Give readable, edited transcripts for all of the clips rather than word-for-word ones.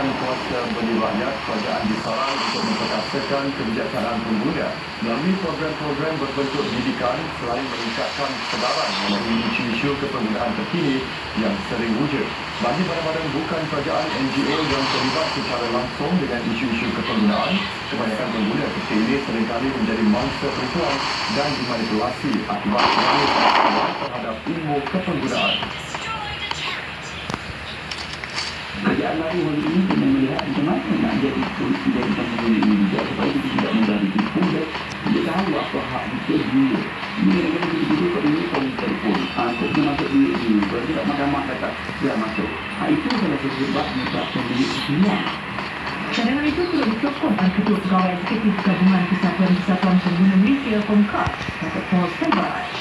meningkatkan kuasa beli rakyat, kerajaan disarankan untuk memperkasakan kebijaksanaan pengguna melalui program-program berbentuk didikan selain meningkatkan kesedaran mengenai isu-isu kepenggunaan terkini yang sering wujud. Bagi badan-badan bukan kerajaan NGO yang terlibat secara langsung dengan isu-isu kepenggunaan, kebanyakan pengguna kecil ini seringkali menjadi mangsa perempuan dan dimanipulasi akibat pengalaman terhadap ilmu kepenggunaan. Kerajaan baru hari ini kena melihat macam mana nak jadi pengguna ini juga supaya kita tidak mudah ditipu dan kita tahu apa hak kita dia. Ini kadang-kadang kita duduk kat ini pun telefon. Kau kena masuk duit ni. Kalau tidak mahkamah kata dia masuk. Itu salah satu sebab menyebabkan duit semua. Cadangan itu turut disokongkan Ketua Pegawai Eksekutif Gabungan Kesatuan Pengguna Malaysia (KOMKA), Datuk Paul Selvaraj.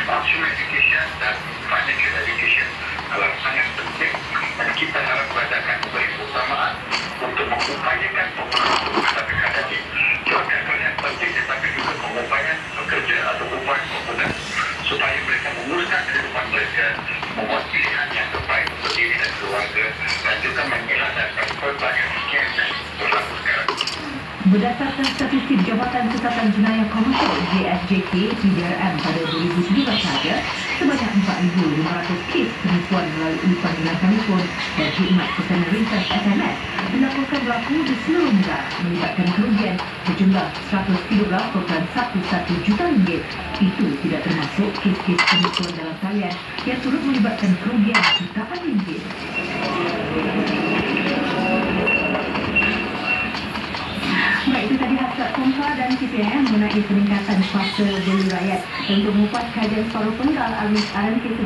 Consumer education dan financial education adalah sangat penting dan kita harap kerajaan memberi keutamaan untuk mengupayakan pengguna keadaan ini. Bukan yang penting tetapi juga pengupayakan pekerja atau upaya pengguna supaya mereka menguruskan kehidupan mereka, membuat pilihan yang terbaik untuk diri dan keluarga dan juga mengelakkan pelbagai scam yang berlaku sekarang. Berdasarkan statistik Jabatan Siasatan Jenayah Komersial JSJK PDRM pada 2017 sahaja, sebanyak 4,500 kes penipuan melalui panggilan telefon dan khidmat pesanan ringkas SMS dilaporkan berlaku di seluruh negara melibatkan kerugian berjumlah 113.11 juta ringgit. Itu tidak termasuk kes-kes penipuan dalam talian yang turut melibatkan kerugian jutaan ringgit. Baik, itu tadi hasrat KOMKA dan KPM mengenai peningkatan kuasa beli rakyat. Untuk mengupas kajian separuh penggal RMK 11,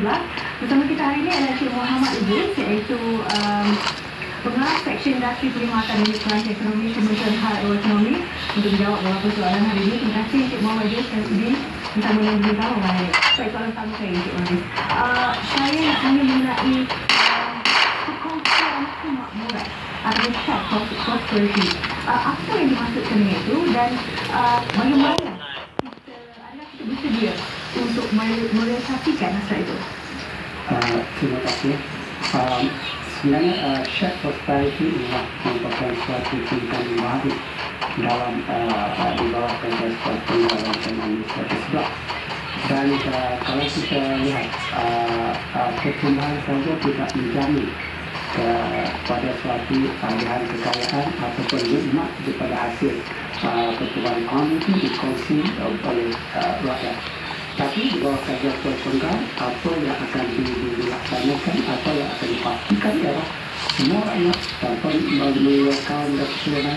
bersama kita hari ini adalah Encik Muhammad Idris, iaitu Pengarah Seksyen Industri Perkhidmatan Unit Perancangan Ekonomi Kementerian Hal Ehwal Ekonomi untuk menjawab beberapa soalan hari ini. Terima kasih Encik Muhammad Idris dan Udin bersama dengan beritahu mengenai soalan pertama saya, Encik Muhammad Idris. Saya nak tanya mengenai perkongsian kemakmuran atau shared prosperity. Apa yang dimaksudkan itu dan bagaimana kita bersedia untuk merealisasikan hasrat itu? Terima kasih. Sebenarnya shared prosperity ialah merupakan suatu tindakan yang baru dalam di bawah Kementerian Pengguna dan Administrasi sebab. Dan kalau kita lihat pertumbuhan saja tidak menjamin pada suatu aliran kekayaan ataupun nikmat daripada hasil pertumbuhan ekonomi itu dikongsi oleh rakyat. Tapi di bawah kajian penggal, apa yang akan dilaksanakan atau yang akan dipastikan ialah semua rakyat tanpa melalui kaum dan keseluruhan,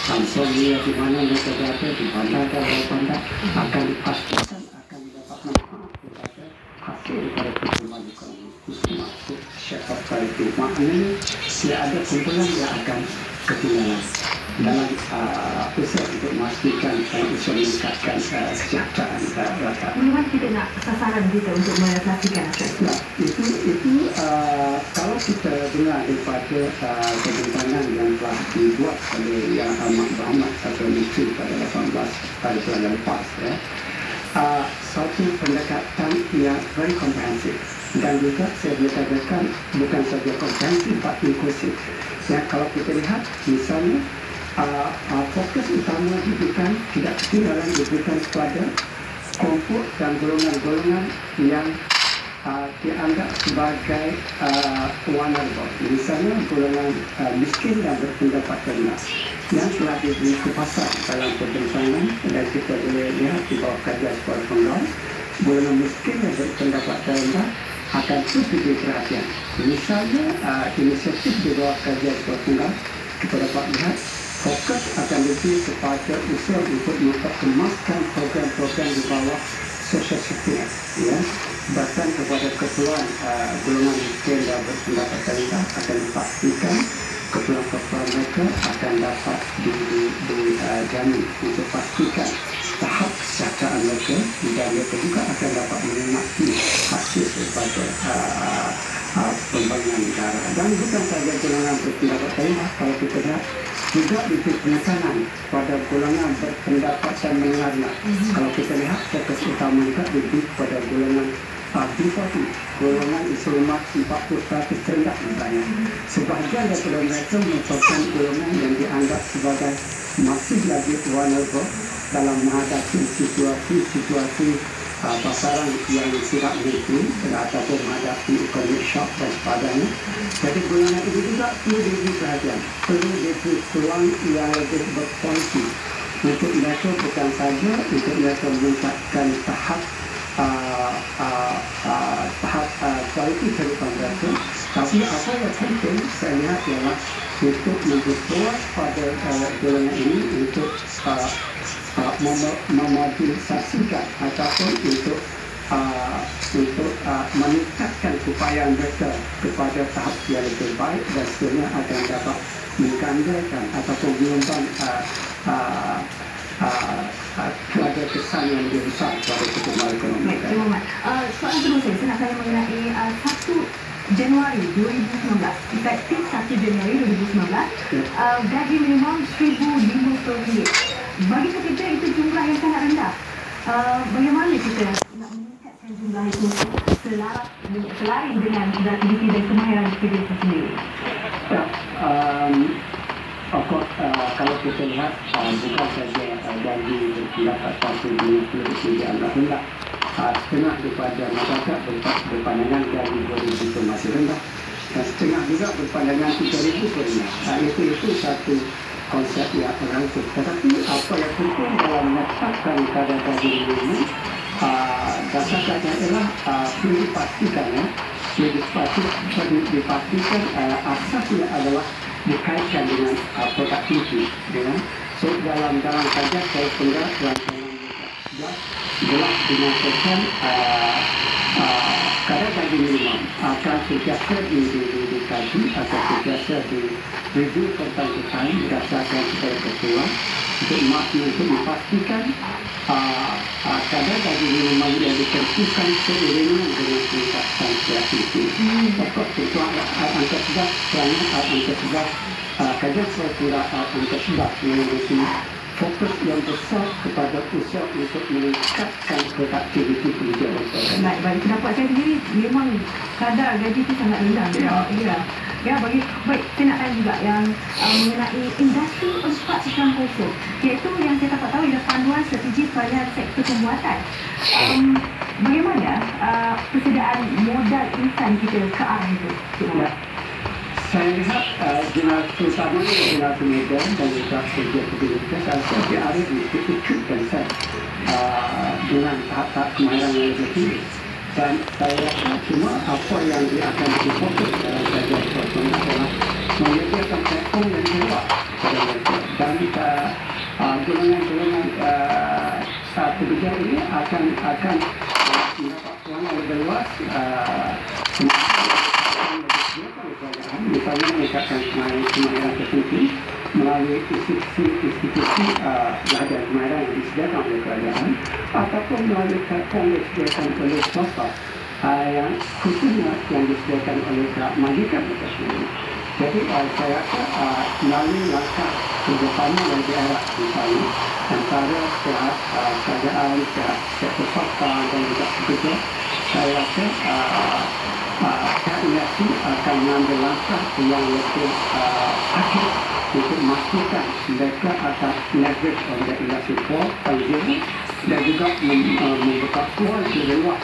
tanpa melihat di mana mereka berada, di bandar dan luar bandar, akan dipastikan akan mendapat manfaat daripada hasil daripada pertumbuhan ekonomi. Itu maksud shared prosperity. Maknanya tidak ada kumpulan yang akan ketinggalan dalam usaha untuk memastikan usaha meningkatkan kesejahteraan rakyat. Bagaimana kita nak sasaran kita untuk merealisasikan hasrat itu? Itu kalau kita dengar daripada pembentangan yang telah dibuat oleh Yang Amat Berhormat atau Menteri pada 18 hari bulan yang lepas, satu pendekatan yang very comprehensive dan juga saya boleh katakan bukan saja komprehensif tapi inklusif. Kalau kita lihat misalnya fokus utama diberikan tidak ketinggalan diberikan kepada kelompok dan golongan-golongan yang dianggap sebagai vulnerable. Misalnya golongan miskin dan berpendapatan rendah yang telah diberi kepasan dalam perbincangan dan kita boleh lihat di bawah kajian sekolah penggal, golongan miskin dan berpendapatan rendah akan terus diberi perhatian. Misalnya inisiatif di bawah kajian sekolah penggal kita dapat lihat fokus akan lebih kepada usaha untuk memperkemaskan program-program di bawah social safety net, ya, bahkan kepada keperluan golongan miskin dan berpendapatan rendah akan dipastikan keperluan mereka akan dapat dijamin untuk pastikan tahap kesejahteraan mereka dan mereka juga akan dapat menikmati hasil daripada pembangunan negara. Dan bukan sahaja golongan berpendapatan rendah, kalau kita lihat juga diberi penekanan pada golongan berpendapatan menengah. Kalau kita lihat fokus utama juga diberi pada golongan B40, golongan usia rumah 40% terendah rendah misalnya. Sebahagian daripada mereka merupakan golongan yang dianggap sebagai masih lagi vulnerable dalam menghadapi situasi pasaran yang tidak menentu ataupun menghadapi economic shock dan sebagainya. Jadi golongan ini juga perlu diberi perhatian, perlu diberi peluang yang lebih berkualiti untuk mereka, bukan saja untuk mereka meningkatkan tahap kualiti kehidupan mereka, tapi apa yang penting saya lihat ialah untuk memperkuat pada golongan ini untuk memobilisasikan ataupun untuk meningkatkan upaya mereka kepada tahap yang lebih baik dan seterusnya akan dapat menggandakan ataupun menyumbang kepada kesan yang lebih besar kepada pertumbuhan ekonomi. Baik, Encik Mohammad. Soalan kedua saya nak tanya mengenai 1 Januari 2019, efektif 1 Januari 2019, gaji minimum RM1,050. Bagi pekerja itu jumlah yang sangat rendah. Bagaimana kita nak meningkatkan jumlah itu selari dengan aktiviti dan kemahiran pekerja itu sendiri? Kalau kita lihat bukan saja gaji berpendapat RM1,050 adalah rendah. Setengah daripada masyarakat berpandangan gaji RM2,000 itu masih rendah, dan setengah juga berpandangan RM3,000 itu rendah. Itu satu konsep yang relatif. Tetapi apa yang penting dalam menetapkan kadar gaji minimum, dasar-dasarnya ialah perlu dipastikan asasnya adalah dikaitkan dengan produktiviti. So dalam kajian saya penggerak jelas dinyatakan kadar gaji minimum akan sentiasa dikaji atau sentiasa direview tentang time berdasarkan kepada keseluruhan untuk memastikan kadar gaji minimum yang ditentukan seiringan dengan peningkatan kreativiti. Pokok tentu angka 11 kerana angka 11 kajian saya penggerak angka 11 memiliki fokus yang besar kepada usaha untuk meningkatkan produktiviti kerja masyarakat. Baik, pendapat saya sendiri memang kadar gaji itu sangat rendah. Baik, saya nak tanya juga yang mengenai industri 4.0, iaitu yang saya dapat tahu ialah panduan strategi pelayanan sektor pembuatan. Bagaimana persediaan modal insan kita ke arah itu? Saya lihat terutamanya generasi muda dan juga kerja kita saya ada diikutkan dengan tahap-tahap kemahiran yang lebih tinggi. Dan saya rasa semua apa yang dia akan difokus dalam kajian program adalah menyediakan platform yang luas kepada mereka. Dan golongan-golongan pekerja ini akan mendapat peluang yang lebih luas misalnya meningkatkan kemahiran tertentu melalui institusi belajar kemahiran yang disediakan oleh kerajaan ataupun melalui platform yang disediakan oleh swasta yang khususnya yang disediakan oleh majikan mereka sendiri. Jadi saya rasa melalui langkah kerjasama yang diarah misalnya antara pihak kerajaan, pihak sektor swasta dan juga pekerja, saya rasa industri akan mengambil langkah yang lebih aktif untuk memastikan mereka akan leverage on the industry 4.0 dan juga membuka peluang lebih luas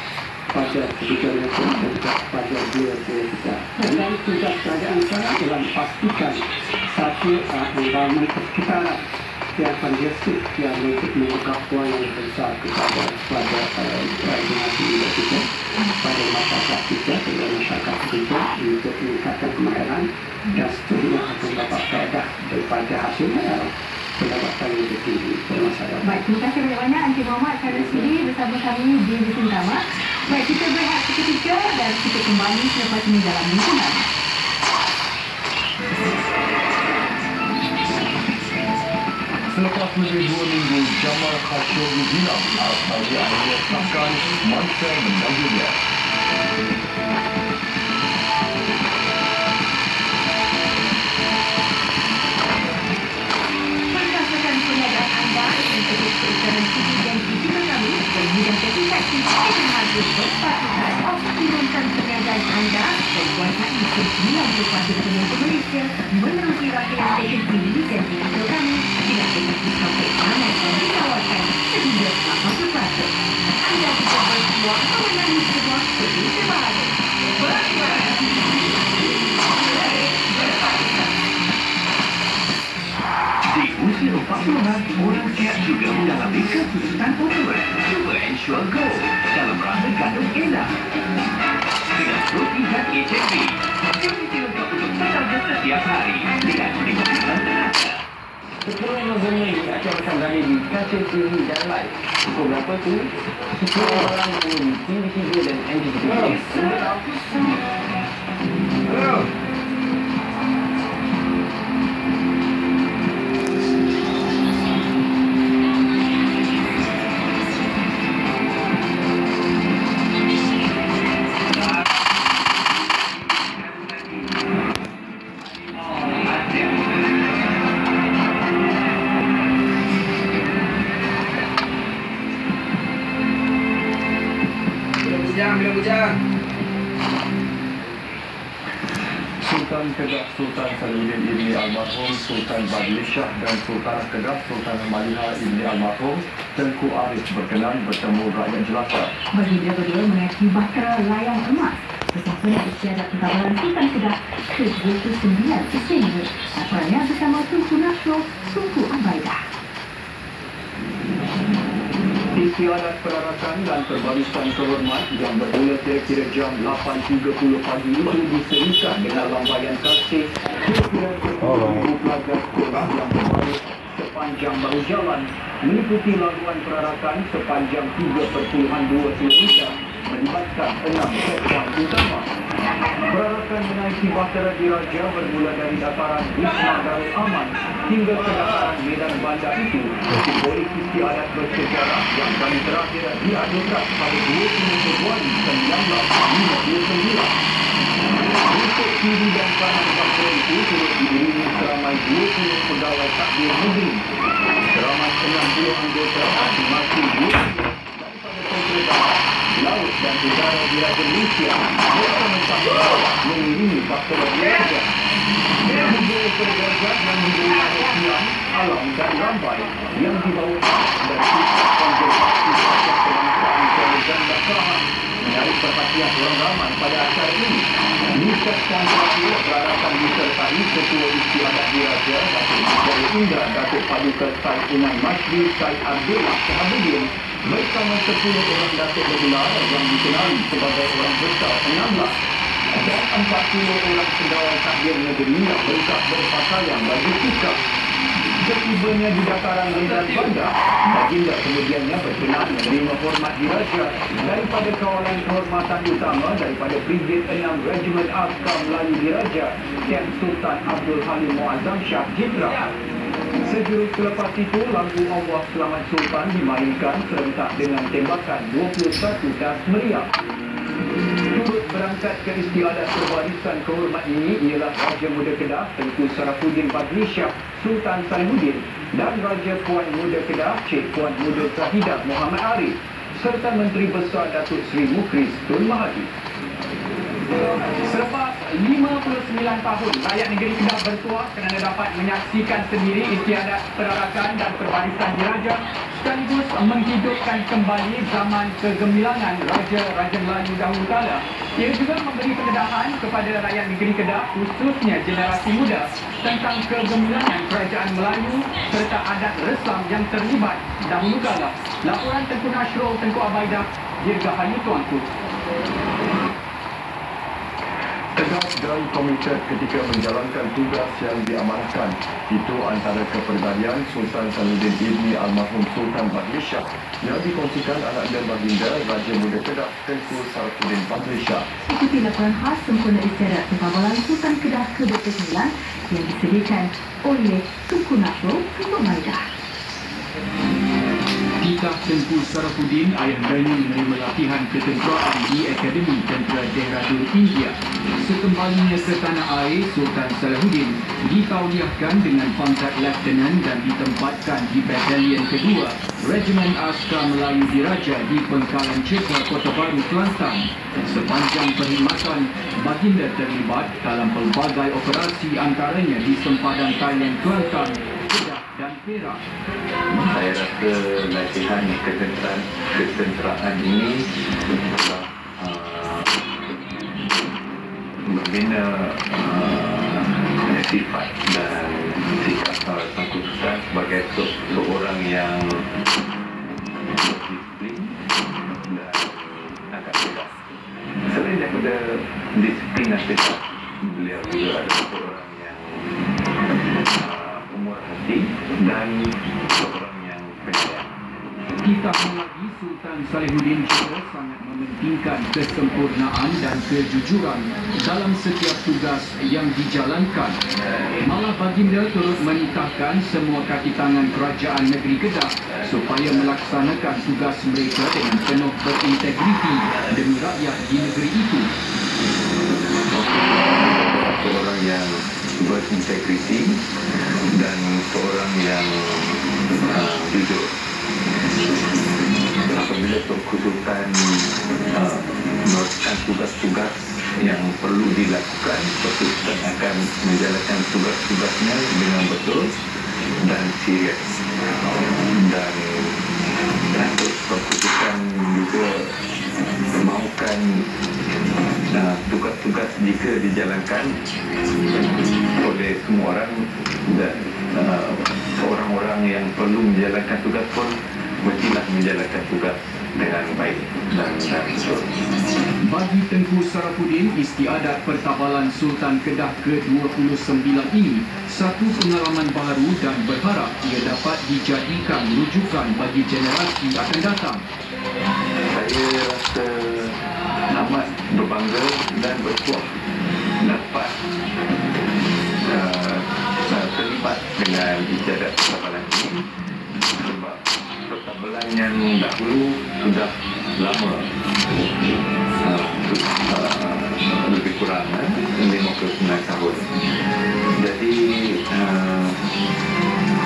pada pekerja mereka dan juga pada dia kita. Dan tugas kerajaan sekarang adalah memastikan satu environment persekitaran yang kondusif yang untuk membuka peluang yang besar kepada generasi muda kita, pada masyarakat kita, kepada masyarakat kita untuk meningkatkan kemahiran dan seterusnya akan dapat faedah daripada hasilnya pendapatan yang lebih tinggi kepada masyarakat. Baik, terima kasih banyak-banyak Encik Mohammad kerana sudi bersama kami di Buletin Utama. Baik, kita berehat seketika dan kita kembali selepas ini dalam lingkungan. Selepas lebih 2 minggu, Jamal Khashoggi hilang, Arab Saudi akhirnya sahkan monster mendagunya. Berdasarkan perniagaan anda untuk keutaran TV dan digital kami bermudah terinfeksi dengan harga berpatutan atau turunkan perniagaan anda ke buat ke-9 Kuasa Penuntut Malaysia menerusi rangkaian stesen TV dan digital kami dengan teknologi sampai panas dan ditawarkan sehingga 80%. Anda bisa berpeluang memenangi sebuah produksi baru. Di usia 40-an, orang siap juga mengalami kesulitan ukuran. Cuba Ensure Go dalam rangka kandung enak. Dengan protein dan HMB, jadi lengkap untuk bekerja setiap hari dengan peningkatan tenaga. Sekolah Mazmur ini akan berkembang di kaca TV dan live. Pukul berapa tu? Sekolah orang mengundi TV3 dan NGTV. Hello. Sultan Kedah Sultan Salahuddin Ibni Almarhum Sultan Badli Shah dan Sultanah Kedah Sultan Maliha Ibni Almarhum Tengku Arif berkenan bertemu rakyat jelata. Baginda berdua menaiki bahtera layang emas bersama dengan istiadat pentabalan Sultan Kedah ke-29 September. Acaranya bersama Tunku Nasrul, Tunku Abaidah. Istiadat perarakan dan perbarisan kehormat yang bermula kira-kira jam 8.30 pagi itu diserikan dengan lambaian kasih kira-kira 10,000 pelajar sekolah yang berbaris sepanjang bahu jalan meliputi laluan perarakan sepanjang 3.2 km melibatkan 6 sektor utama. Perarakan menaiki bahtera diraja bermula dari dataran Wisma Darul Aman hingga ke dataran Medan Bandar itu simbolik istiadat bersejarah yang kali terakhir diadakan pada 20 Februari 1959. Untuk kiri dan kanan bahtera itu turut diiringi seramai 20 pegawai takbir negeri, seramai 60 anggota masing-masing daripada Tentera Darat, Laut dan Udara Diraja Malaysia bersama-sama mengiringi bahtera diraja. Budaya pergerakan yang memberi perhatian alam dan rambai yang dibawakan dari pusat konservasi rakyat kebangsaan Kuala Dasahan menarik perhatian orang ramai pada acara ini. Nisbatkan terakhir perarakan disertai Ketua Istiadat Diraja Datuk Wijaya Indra Datuk Paduka Said Inan Masri Said Abdullah Shahabuddin bersama 10 orang datuk bergelar yang dikenali sebagai orang besar 16 dan 40 orang pegawai takbir negeri yang lengkap berpakaian baju sikap. Setibanya di dataran Medan Bandar, baginda kemudiannya berkenan menerima hormat diraja daripada kawalan kehormatan utama daripada Brigade 6 Regiment Askar Melayu Diraja Ken Sultan Abdul Halim Muazzam Shah Jitra. Sejurus selepas itu, lagu Allah Selamat Sultan dimainkan serentak dengan tembakan 21 das meriam. Turut berangkat ke istiadat perbarisan kehormat ini ialah Raja Muda Kedah Tengku Sarafuddin Badli Shah Sultan Salahuddin dan Raja Puan Muda Kedah Cik Puan Muda Zahidah Muhammad Arif serta Menteri Besar Datuk Seri Mukris Tun Mahathir. Selepas 59 tahun, rakyat negeri Kedah bertuah kerana dapat menyaksikan sendiri istiadat perarakan dan perbarisan diraja sekaligus menghidupkan kembali zaman kegemilangan Raja-Raja Melayu dahulu kala. Ia juga memberi pendedahan kepada rakyat negeri Kedah, khususnya generasi muda, tentang kegemilangan kerajaan Melayu serta adat resam yang terlibat dahulu kala. Laporan Tengku Nasrul, Tengku Abaidah, Dirgahayu Tuanku. Tegas dan komited ketika menjalankan tugas yang diamanahkan. Itu antara kepribadian Sultan Salahuddin Ibni Almarhum Sultan Badli Shah yang dikongsikan anak dan baginda Raja Muda Kedah Tengku Sarafuddin Badli Shah. Ikuti laporan khas sempurna istiadat pentabalan Sultan Kedah ke-29 yang disediakan oleh Tunku Nasrul, Tunku Abaidah. Titah Tengku Sarafuddin ayahndanya menerima latihan ketenteraan di Akademi Tentera Dehradun, India. Sekembalinya ke tanah air, Sultan Salahuddin ditauliahkan dengan pangkat Letnan dan ditempatkan di Batalion kedua Regimen Askar Melayu Diraja di Pengkalan Cipta, Kota Baru, Kelantan. Sepanjang perkhidmatan, baginda terlibat dalam pelbagai operasi antaranya di sempadan Thailand, Kelantan, Kedah dan Perak. Saya rasa latihan ketenteraan ini adalah membina sifat dan sikap Tengku Sultan sebagai seorang yang disiplin dan agak tegas. Selain daripada disiplin dan tegas, beliau juga adalah seorang yang umur hati dan seorang yang penyayang. Kita lagi Sultan Salihuddin juga sangat mementingkan kesempurnaan dan kejujuran dalam setiap tugas yang dijalankan. Malah baginda turut menitahkan semua kaki tangan kerajaan negeri Kedah supaya melaksanakan tugas mereka dengan penuh berintegriti demi rakyat di negeri itu. Seorang yang berintegriti dan seorang yang jujur. Apabila Tengku Sultan melakukan tugas-tugas yang perlu dilakukan, Tengku Sultan akan menjalankan tugas-tugasnya dengan betul dan serius. Dan Tengku Sultan juga mahukan tugas-tugas jika dijalankan oleh semua orang dan orang-orang yang perlu menjalankan tugas pun mestilah menjalankan tugas dengan baik dan betul. Bagi Tengku Sarafuddin, istiadat pertabalan Sultan Kedah ke-29 ini satu pengalaman baru dan berharap ia dapat dijadikan rujukan bagi generasi akan datang. Saya rasa amat berbangga dan berpuas dapat terlibat dengan istiadat pertabalan ini sebab pertabalan yang dahulu sudah lama, lebih kurang 59 tahun. Jadi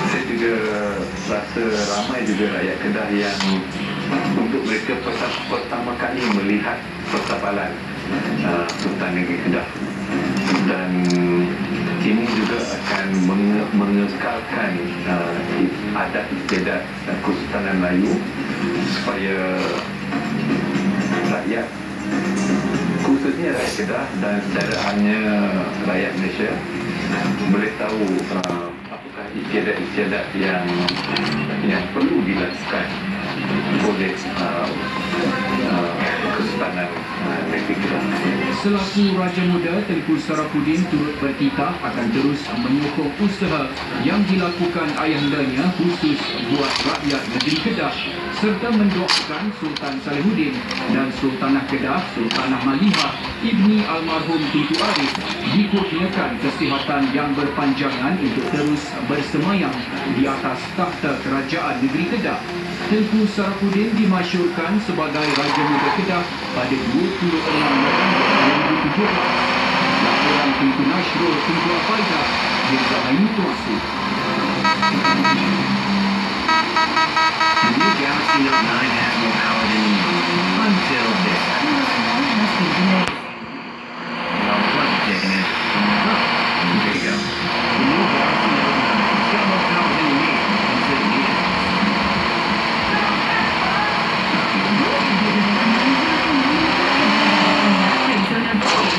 saya juga rasa ramai juga rakyat Kedah yang untuk mereka pertama kali melihat pertabalan Sultan Negeri Kedah, dan ini juga akan mengekalkan adat istiadat Kesultanan Melayu supaya rakyat, khususnya rakyat Kedah dan secara hanya rakyat Malaysia boleh tahu apakah istiadat-istiadat yang perlu dilakukan oleh Kesultanan Negeri Kedah. Selaku Raja Muda, Tengku Sarafuddin turut bertitah akan terus menyokong usaha yang dilakukan ayahandanya khusus buat rakyat negeri Kedah, serta mendoakan Sultan Salihuddin dan Sultanah Kedah, Sultanah Malihah, Ibni Almarhum Tunku Arif dikurniakan kesihatan yang berpanjangan untuk terus bersemayam di atas takhta kerajaan negeri Kedah. Tengku Sarafuddin dimasyhurkan sebagai Raja Muda Kedah pada 26 November 2017. Laporan Tengku Nasrul Tengku Afaidah Dirgahayu Tuasu. The new Galaxy Note 9 has more power than you until this. Well, what's taking it? Oh, there you go. The new Galaxy Note 9 has got more power than you need until you need it.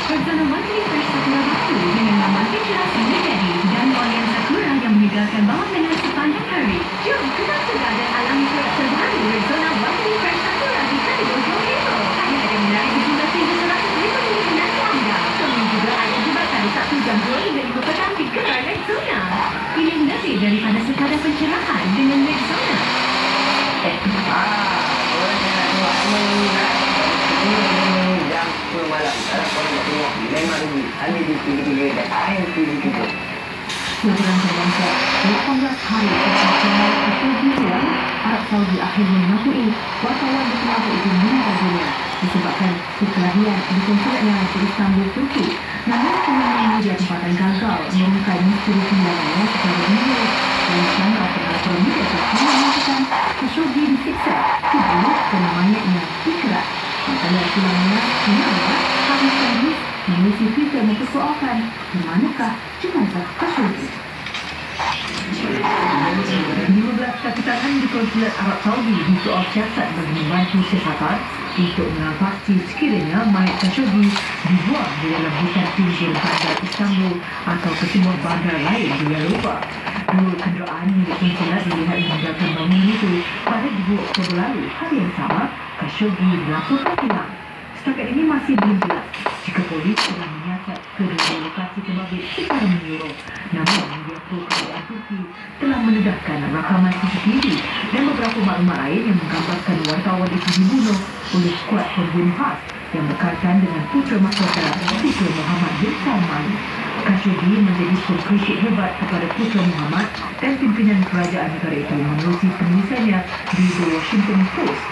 Bersama Menteri Persatuan Waktu dengan nama Fitras menjadi dan Orient Sakura yang menyegarkan bawah dengan sepanjang hari. Jom kita segar dan alami proyek terbaru Rexona Waktu Persatuan di kategori Hero. Hanya ada menarik sejumlah RM1,100 penanti anda. Kami juga ada jebakan 1 jam 2 petang di gerai Rexona. Pilih lebih daripada sekadar pencerahan dengan Rexona. Orang yang nak tengok mengingat jam 10 malam. Kalau korang nak tengok, memang rugi. Ambil di TV3 dan IMTV3. Laporan terbangsa 18 hari percakapan persetujuan Arab Saudi akhirnya mengakui wartawan di Kelabuk itu meninggal dunia disebabkan perkelahian di konsulatnya di Istanbul, Turki. Namun penanganan media tempatan gagal mengungkap misteri pembuatannya secara video dan syangka pengatur media tersebut mengatakan Khashoggi pulangnya, kenapa Haris Sadiq mengisi Twitter mempersoalkan di manakah jenazah Khashoggi. 15 kapitan di konsulat Arab Saudi disoal siasat bagi membantu Qatar untuk menapasti sekiranya mayat Khashoggi dibuang di dalam hutan pinggir bandar Istanbul atau ke sebuah bandar lain di Eropah. Dua kenderaan milik konsulat dilihat meninggalkan bangunan itu pada 2 Oktober lalu. Hari yang sama, Khashoggi dilaporkan hilang. Setakat ini masih belum jelas jika polis telah menyiasat kedua lokasi terbabit secara menyeluruh. Namun, media pro kerajaan Turki telah mendedahkan rakaman CCTV dan beberapa maklumat lain yang menggambarkan wartawan itu dibunuh oleh skuad pembunuh khas yang berkaitan dengan putera mahkota Putera Muhammad bin Salman. Khashoggi menjadi pengkritik hebat kepada Putera Muhammad dan pimpinan kerajaan negara itu menerusi penulisannya di The Washington Post.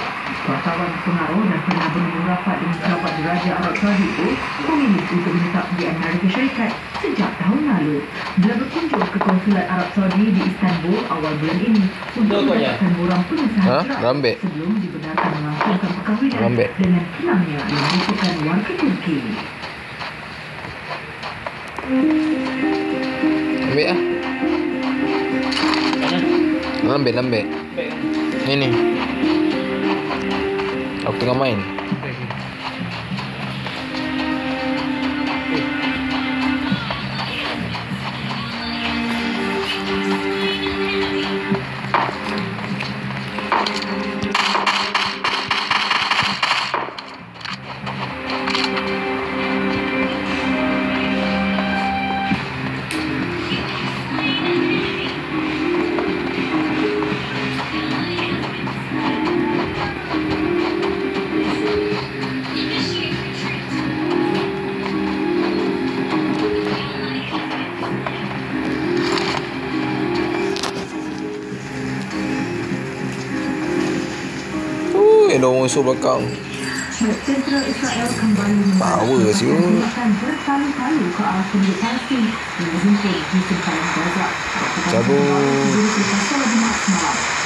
Wartawan pengaruh dan pernah bertemu rapat dengan kerabat Raja Arab Saudi itu memilih untuk menetap di Amerika Syarikat sejak tahun lalu. Bila berkunjung ke konsulat Arab Saudi di Istanbul awal bulan ini untuk mendapatkan borang pengesahan cerai sebelum dibenarkan melangsungkan perkahwinan dengan penangnya yang merupakan warga Turki. Ambil lah. Ambil. Ini. Aku tengah main. Ada musuh belakang. Tentera Israel kembali power sih. Berkali-kali ke arah penduduk Palestin yang berhimpun di sempadan Gaza.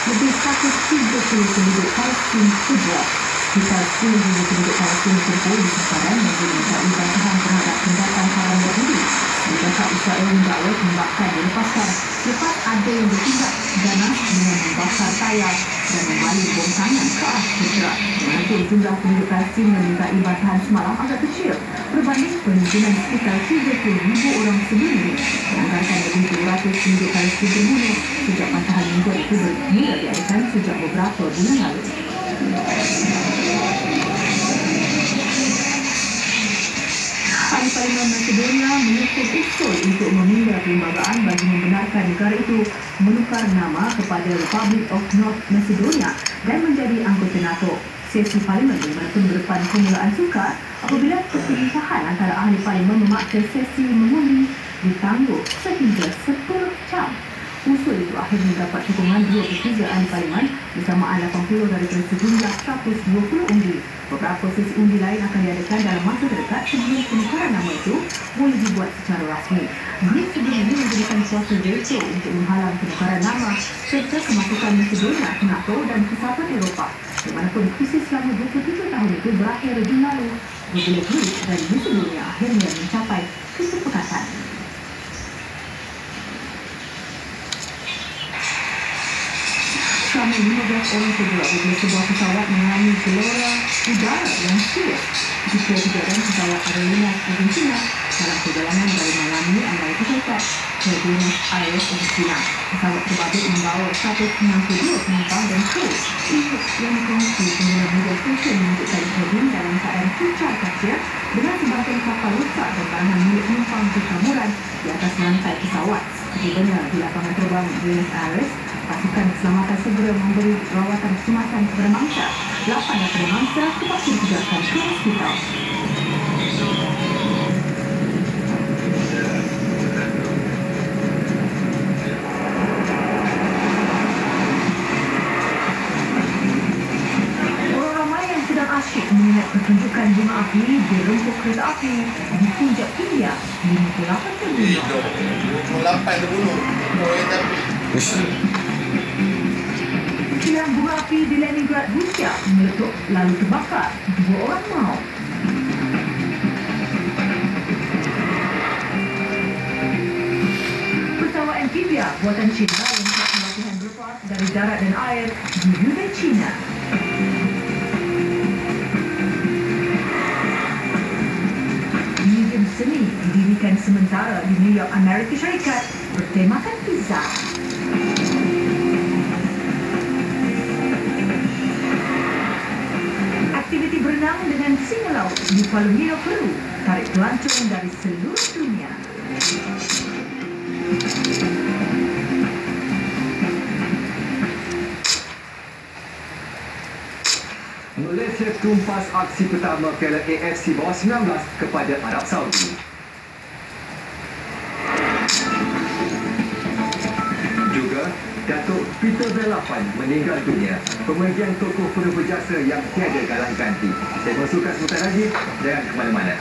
Lebih 130 penduduk Palestin cedera. Sekitar 10,000 penduduk Palestin terkumpul di sempadan dan dimintai bantahan terhadap tindakan haram Yahudi. Mereka Israel mendakwa tembakan dilepaskan lepas ada yang bertindak ganas dengan membakar tayar dan membalik bom tangan ke arah cedera. Walaupun jumlah penduduk Palestin memintai bantahan semalam agak kecil berbanding perhimpunan sekitar 30,000 orang sebelumnya, menganggarkan lebih 200 penduduk Palestin terbunuh sejak bantahan membuat itu bermula diadakan sejak beberapa bulan lalu. Ahli Parlimen Macedonia menyokong usul untuk menunda perlembagaan bagi membenarkan negara itu menukar nama kepada Republic of North Macedonia dan menjadi anggota NATO. Sesi Parlimen bermula berdepan permulaan sukar apabila perselisihan antara ahli Parlimen memaksa sesi mengundi ditangguh sehingga 10 jam. Usul itu akhirnya mendapat sokongan 23 ahli Parlimen bersamaan 80 daripada sejumlah 120 undi. Beberapa sesi undi lain akan diadakan dalam masa terdekat sebelum penukaran nama itu boleh dibuat secara rasmi. Greece sebelum ini menjadikan suatu veto untuk menghalang penukaran nama serta kemasukan Macedonia ke NATO dan Kesatuan Eropah. Bagaimanapun krisis selama 27 tahun itu berakhir Jun lalu bila Greece dan Macedonia akhirnya mencapai kesepakatan. Selama 15 orang tergerak bila sebuah pesawat mengalami gelora udara yang serius ketika kejadian pesawat Aerolíneas Argentina dalam perjalanan dari Miami, Amerika Syarikat ke Buenos Aires, Argentina. Pesawat terbabit membawa 192 penumpang dan kru. Isu yang dikongsi pengguna media sosial menunjukkan kabin dalam keadaan pucat kacir dengan sebahagian kapal rusak dan barangan milik penumpang bertaburan di atas lantai pesawat. Setibanya di lapangan terbang Buenos Aires, pasukan keselamatan segera memberi rawatan kecemasan kepada mangsa. 8 daripada mangsa terpaksa dipindahkan ke hospital. Orang ramai yang sedang asyik melihat pertunjukan bunga api di rempuk kereta api di Punjab, India. 58 terbunuh. 58 terbunuh. Kilang bunga api di Leningrad, Rusia meletup lalu terbakar. 2 orang maut. Pesawat amfibia buatan China yang melakukan latihan berlepas dari darat dan air di Yunnan, China. Museum seni didirikan sementara di New York, Amerika Syarikat bertemakan pizza. Aktiviti berenang dengan singa laut di Palomino, Peru tarik pelancong dari seluruh dunia. Malaysia tumpas aksi pertama Piala AFC bawah 19 kepada Arab Saudi. Juga, Datuk Peter Belapan meninggal dunia, pemergian tokoh penuh berjasa yang tiada galang ganti. Saya masukkan sebentar lagi, jangan ke mana-mana.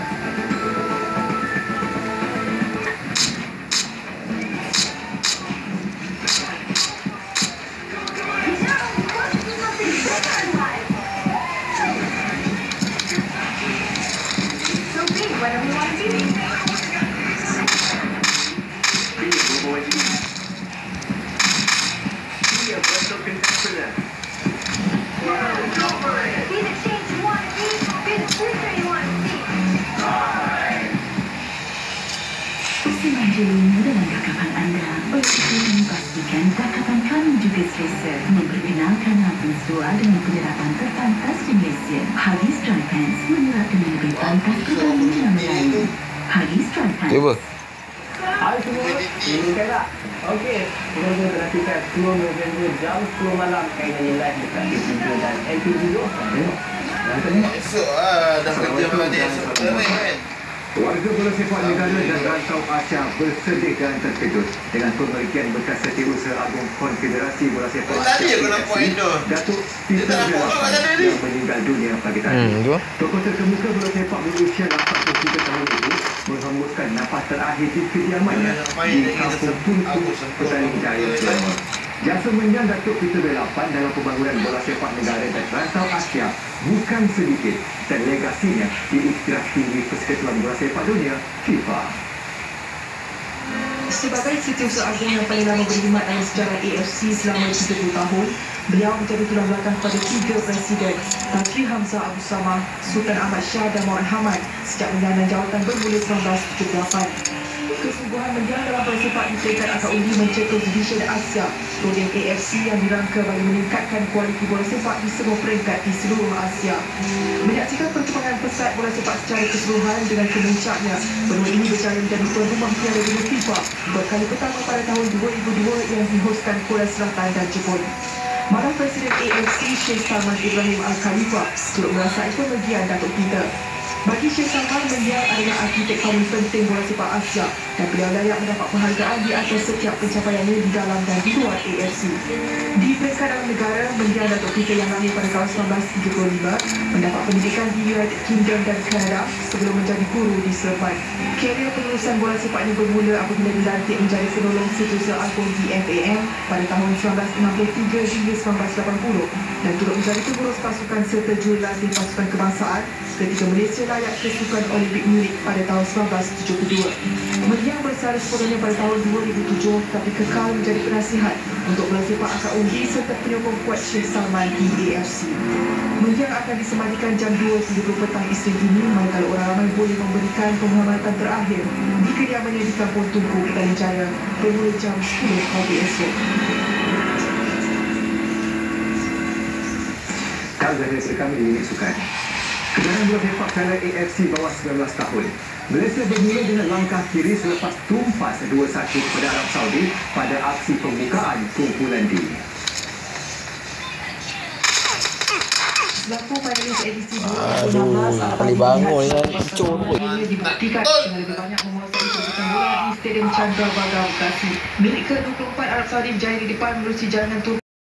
Semanjung dalam tangkapan anda. Oleh itu kami pastikan tangkapan kami juga selesa. Memperkenalkan abang Zoa dengan penyerapan terpantas di Malaysia. Huggies Dry Pants menyerap dengan lebih pantas berbanding nama lain. Huggies Dry Pants. Cuba. Hai semua, ini kan tak? Okey, kita nantikan 10 November jam 10 malam kaitannya live dekat TV dan MTV juga. Esok lah, dah kerja balik esok kan. Warga bola sepak negara dan rantau Asia bersedih dan terkejut dengan pemergian bekas Setiausaha Agung Konfederasi Bola Sepak Asia Datuk Peter Belapan yang meninggal dunia pagi tadi. Tokoh terkemuka bola sepak berusia 83 tahun itu menghembuskan nafas terakhir di kediamannya di Kampung Tunku, Petaling Jaya, Selangor. Jasa mendiang Datuk Peter Belapan dalam pembangunan bola sepak negara dan rantau Asia bukan sedikit dan legasinya diiktiraf tinggi Persekutuan Bola Sepak Dunia FIFA. Sebagai Setiausaha Agung yang paling lama berkhidmat dalam sejarah AFC selama 30 tahun, beliau menjadi tulang belakang pada 3 presiden, Tan Sri Hamzah Abu Samah, Sultan Ahmad Shah dan Muhammad Hamad sejak menyandang jawatan bermula 1978. Kesungguhan mendiang dalam bola sepak di peringkat akar undi mencetus Division Asia, program AFC yang dirangka bagi meningkatkan kualiti bola sepak di semua peringkat di seluruh Asia. Menyaksikan perkembangan pesat bola sepak secara keseluruhan dengan kemuncaknya, benua ini berjaya menjadi tuan rumah Piala Dunia FIFA berkali pertama pada tahun 2002 yang dihoskan Korea Selatan dan Jepun. Marah Presiden AFC Sheikh Salman Ibrahim Al-Khalifa turut merasai pemergian Datuk Peter. Bagi Sheikh Salman, mendiang adalah arkitek paling penting bola sepak Asia dan beliau layak mendapat penghargaan di atas setiap pencapaiannya di dalam dan di luar AFC. Di peringkat dalam negara, mendiang Datuk Peter yang lahir pada tahun 1935 mendapat pendidikan di United Kingdom dan Kanada sebelum menjadi guru di Seremban. Karier penulisan bola sepaknya bermula apabila dilantik menjadi penolong Setiausaha Agung di FAM pada tahun 1963 hingga 1980 dan turut menjadi pengurus pasukan serta jurulatih pasukan kebangsaan ketika Malaysia layak ke Sukan Olimpik Munich pada tahun 1972. Mendiang bersalin sepenuhnya pada tahun 2007 tapi kekal menjadi penasihat untuk bola sepak akar undi serta penyokong kuat Sheikh Salman di AFC. Mendiang akan disemandikan jam 2.30 petang Isnin ini manakala orang ramai boleh memberikan penghormatan terakhir di kediamannya di Kampung Tunku, Petaling Jaya bermula jam 10 pagi esok. Kalau dari kami di unit sukan. Kejuaraan bola sepak Piala AFC bawah 19 tahun. Malaysia bermula dengan langkah kiri selepas tumpas 2-1 kepada Arab Saudi pada aksi pembukaan kumpulan D. Selaku panelis edisi 2016, Kali bangun ni hancur pun. dibuktikan dengan lebih banyak menguasai sebutan bola di Stadium Chandrabhaga Bekasi. Milik ke-24 Arab Saudi berjaya di depan menerusi jalanan